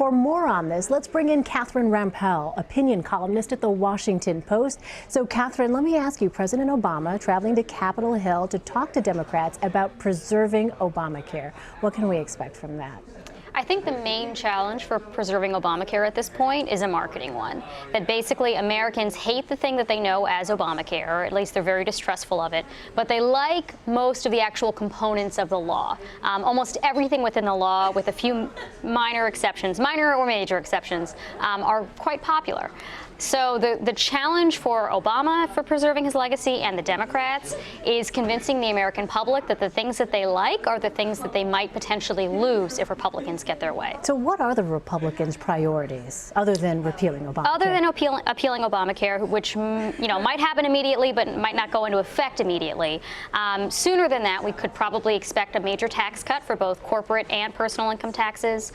For more on this, let's bring in Rampell, opinion columnist at the Washington Post. So, Catherine, let me ask you, President Obama traveling to Capitol Hill to talk to Democrats about preserving Obamacare. What can we expect from that? I think the main challenge for preserving Obamacare at this point is a marketing one. That basically Americans hate the thing that they know as Obamacare, or at least they're very distrustful of it, but they like most of the actual components of the law. Almost everything within the law, with a few minor exceptions, minor or major exceptions, are quite popular. So the challenge for Obama for preserving his legacy and the Democrats is convincing the American public that the things that they like are the things that they might potentially lose if Republicans get their way. So what are the Republicans' priorities other than repealing Obamacare? Other than appealing Obamacare, which might happen immediately but might not go into effect immediately. Sooner than that, we could probably expect a major tax cut for both corporate and personal income taxes.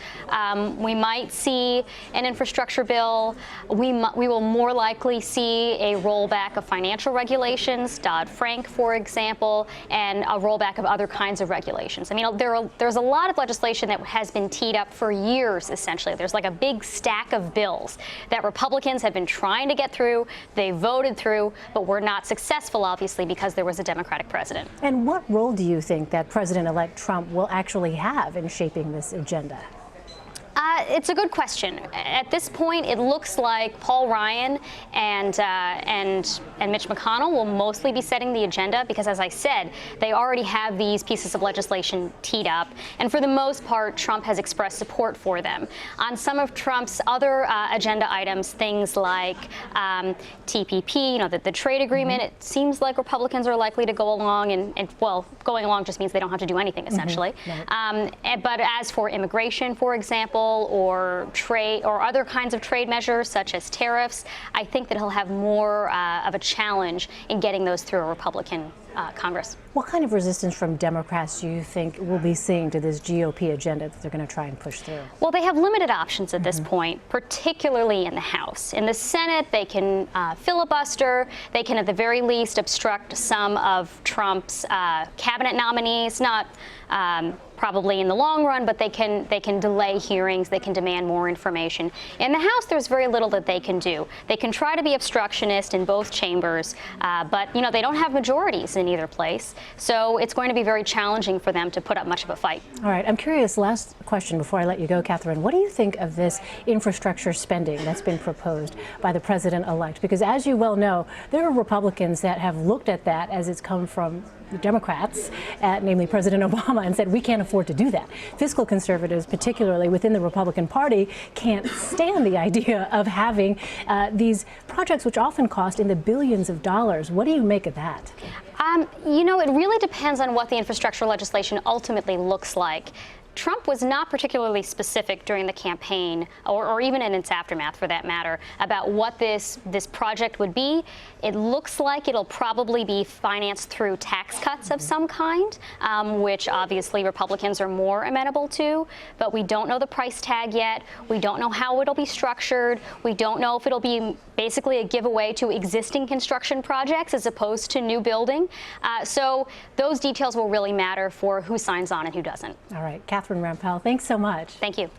We might see an infrastructure bill. We will more likely see a rollback of financial regulations, Dodd-Frank, for example, and a rollback of other kinds of regulations. I mean, there's a lot of legislation that has been teed up for years, essentially. There's like a big stack of bills that Republicans have been trying to get through. They voted through, but were not successful, obviously, because there was a Democratic president. And what role do you think that President-elect Trump will actually have in shaping this agenda? It's a good question. At this point, it looks like Paul Ryan and Mitch McConnell will mostly be setting the agenda because, as I said, they already have these pieces of legislation teed up, and for the most part, Trump has expressed support for them. On some of Trump's other agenda items, things like TPP, the trade agreement, it seems like Republicans are likely to go along, and well, going along just means they don't have to do anything, essentially. Right. But as for immigration, for example, or trade or other kinds of trade measures such as tariffs, I think that he'll have more of a challenge in getting those through a Republican Congress. What kind of resistance from Democrats do you think we'll be seeing to this GOP agenda that they're going to try and push through? Well, they have limited options at this point, particularly in the House. In the Senate, they can filibuster. They can, at the very least, obstruct some of Trump's cabinet nominees, not probably in the long run, but they can delay hearings. They can demand more information. In the House, there's very little that they can do. They can try to be obstructionist in both chambers, but they don't have majorities in either place. So it's going to be very challenging for them to put up much of a fight. All right, I'm curious, last question before I let you go, Catherine. What do you think of this infrastructure spending that's been proposed by the president-elect? Because as you well know, there are Republicans that have looked at that as it's come from the Democrats, namely President Obama, and said we can't afford to do that. Fiscal conservatives, particularly within the Republican Party, can't stand the idea of having these projects which often cost in the billions of dollars. What do you make of that? It really depends on what the infrastructure legislation ultimately looks like. Trump was not particularly specific during the campaign, or even in its aftermath for that matter, about what this project would be. It looks like it'll probably be financed through tax cuts of some kind, which obviously Republicans are more amenable to, but we don't know the price tag yet. We don't know how it'll be structured. We don't know if it'll be basically a giveaway to existing construction projects as opposed to new building. So those details will really matter for who signs on and who doesn't. All right, Rampell, thanks so much. Thank you.